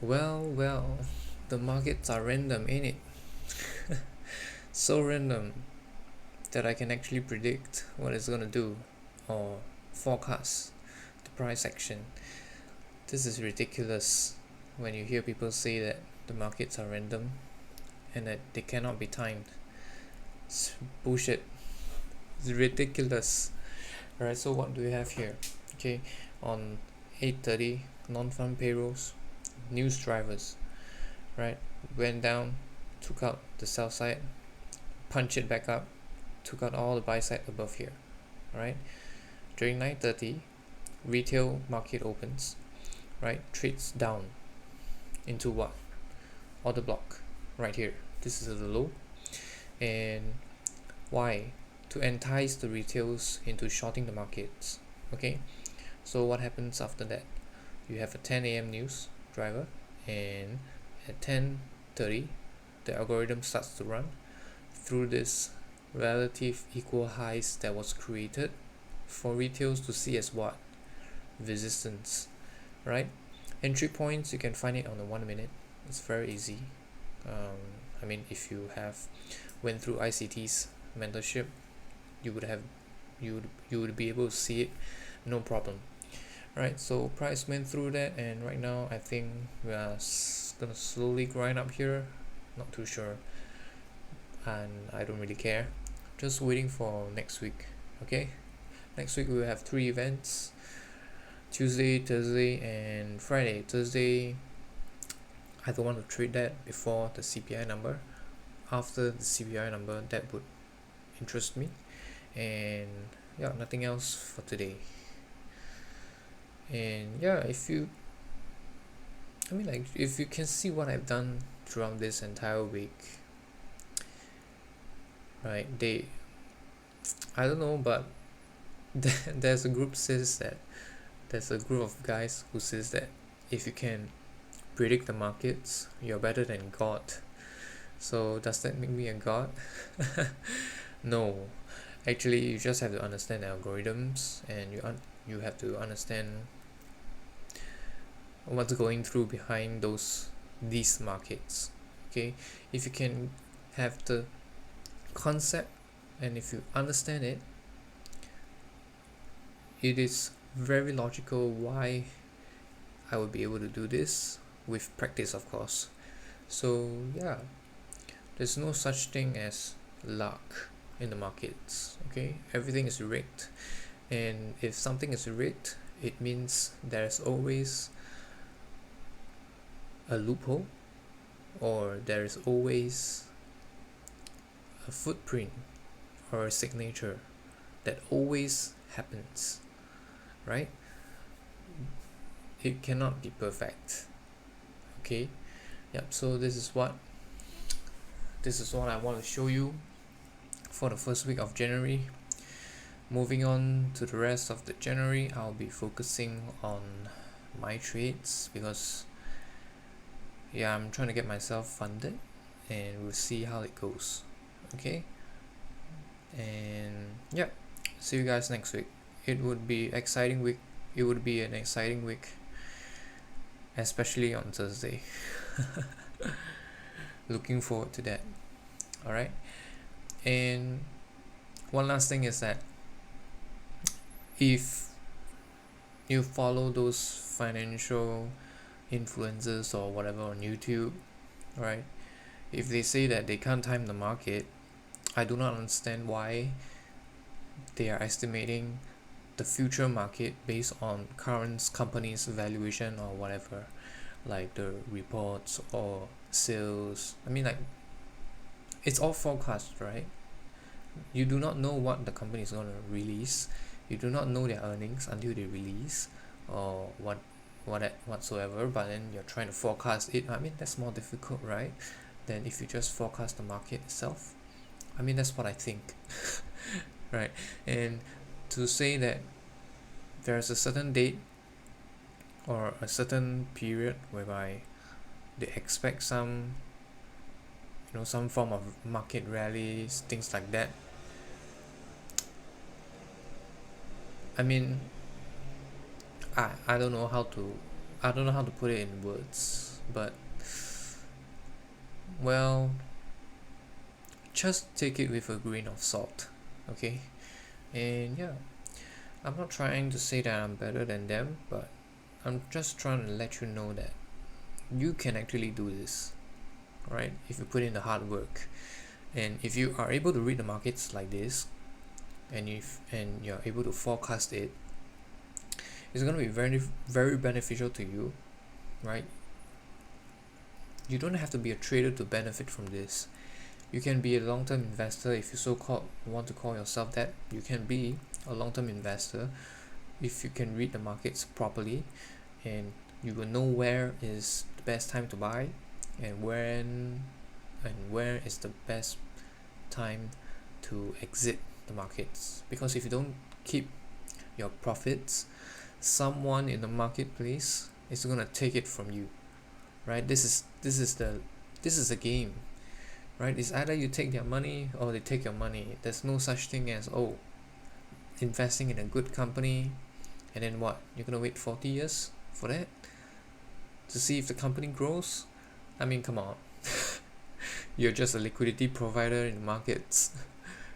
Well, the markets are random, ain't it? So random that I can actually predict what it's gonna do or forecast the price action. This is ridiculous when you hear people say that the markets are random and that they cannot be timed. It's bullshit. It's ridiculous. Alright, so what do we have here? Okay, on 8:30, non-farm payrolls, news drivers, right? Went down, took out the sell side, punched it back up, took out all the buy side above here. Alright, during 9:30, retail market opens, right? Trades down into what? Order block right here. This is the low. And why? To entice the retails into shorting the markets. Okay, so what happens after that? You have a 10 a.m. news driver, and at 10:30 the algorithm starts to run through this relative equal highs that was created for retails to see as what? Resistance, right? Entry points, you can find it on the 1 minute. It's very easy. If you have went through ICT's mentorship, you would be able to see it, no problem. Right, so price went through that, and right now I think we are gonna slowly grind up here. Not too sure, and I don't really care. Just waiting for next week. Okay, next week we will have 3 events: Tuesday, Thursday, and Friday. Thursday, I don't want to trade that before the CPI number. After the CPI number, that would interest me. And yeah, nothing else for today. And yeah, if you can see what I've done throughout this entire week, right? I don't know, but there's a group of guys who says that if you can predict the markets, you're better than God. So does that make me a god? No, actually, you just have to understand algorithms, and you have to understand what's going through behind these markets. Okay, if you can have the concept, and if you understand it, it is very logical why I would be able to do this with practice, of course. So yeah, there's no such thing as luck in the markets. Okay, everything is rigged, and if something is rigged, it means there's always a loophole, or there is always a footprint or a signature that always happens, right? It cannot be perfect. Okay, yep. So this is what I want to show you for the first week of January. Moving on to the rest of the January, I'll be focusing on my trades because I'm trying to get myself funded, and we'll see how it goes. Okay, and see you guys next week. It would be an exciting week, especially on Thursday. Looking forward to that. All right, and one last thing is that if you follow those financial influencers or whatever on YouTube, right? If they say that they can't time the market, I do not understand why they are estimating the future market based on current company's valuation or whatever, like the reports or sales. It's all forecast, right? You do not know what the company is going to release. You do not know their earnings until they release, or whatsoever. But then you're trying to forecast it. That's more difficult, right? Than if you just forecast the market itself. That's what I think. Right? And to say that there's a certain date or a certain period whereby they expect some form of market rallies, things like that. I don't know how to put it in words, but well, just take it with a grain of salt, okay? And yeah, I'm not trying to say that I'm better than them, but I'm just trying to let you know that you can actually do this, right? If you put in the hard work, and if you are able to read the markets like this, and you're able to forecast it, it's going to be very, very beneficial to you, right? You don't have to be a trader to benefit from this. You can be a long-term investor if you want to call yourself that. You can be a long-term investor if you can read the markets properly, and you will know where is the best time to buy, and where is the best time to exit the markets. Because if you don't keep your profits, someone in the marketplace is going to take it from you, right? This is a game, right? It's either you take their money or they take your money. There's no such thing as investing in a good company and then what, you're gonna wait 40 years for that to see if the company grows. I mean, come on. You're just a liquidity provider in the markets.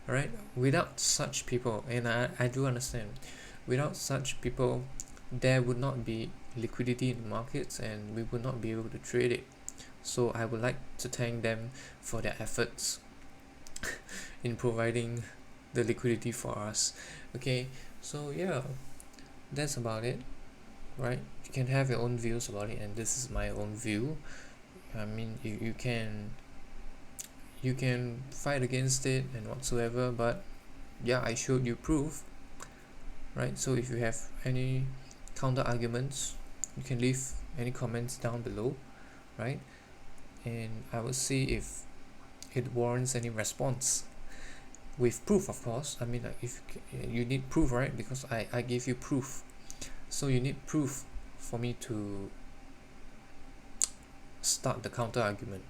Alright, without such people, and I do understand, without such people there would not be liquidity in the markets and we would not be able to trade it. So I would like to thank them for their efforts in providing the liquidity for us. Okay, so yeah, that's about it, right? You can have your own views about it, and this is my own view. I mean, you can fight against it and whatsoever, but yeah, I showed you proof, right? So if you have any counter arguments, you can leave any comments down below, right? And I will see if it warrants any response with proof, of course. I mean, like, if you need proof, right? Because I gave you proof, so you need proof for me to start the counter argument,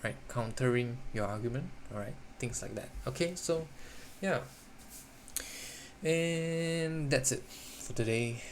right? Countering your argument, all right? Things like that. Okay, so yeah, and that's it for today.